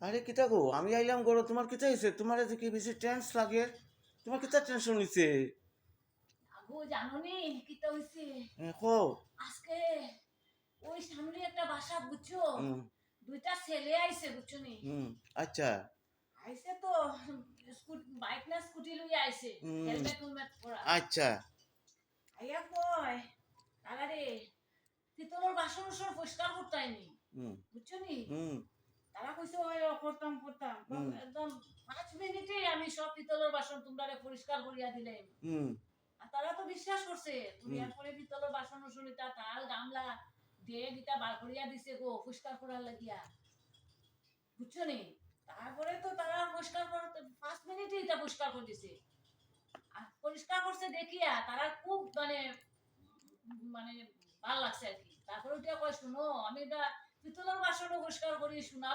আরে কিতা গো, আমি আইলাম গরো, তোমার কিতা হয়েছে? তোমার যে কি বেশি টেন্স লাগে? তোমার কিতা টেনশন হইছে? আগো জানো নি কিতা হইছে? কো। আজকে ওই সামনে একটা বাসা বুঝছো, হুম। দুইটা ছেলে আইছে বুঝছো নি? হুম। আচ্ছা। আইছে তো বাইক না স্কুটি লইয়া আইছে, হুম। হেলমেট হেলমেট পরা। আচ্ছা। আইয়া কয় তারা রে পিতলের বাসন সব পরিষ্কার করতাইনি হুম। বুঝছো নি? হুম। তারা কইছে ওই করতাম করতাম হুম। একদম 5 মিনিটে আমি সব পিতলের বাসন তোমরা পরিষ্কার করিয়া দিলাম। হুম। আর তারা তো বিশ্বাস করছে, তুমি হুম। এরপরে পিতলের বাসন শুনিতা তাল গামলা দিয়ে দিতা বার করিয়া দিছে গো পরিষ্কার করার লাগিয়া বুঝছো নি? তারপরে তো তারা পরিষ্কার করতে 5 মিনিটে এটা পরিষ্কার করে দিছে। আর পরিষ্কার করছে দেখিয়া তারা খুব মানে মানে ভালো লাগছে আর কি। তারপরে ওইটা কয় শুনো আমি এটা পিতলের বাসনও পরিষ্কার করি শোনাবো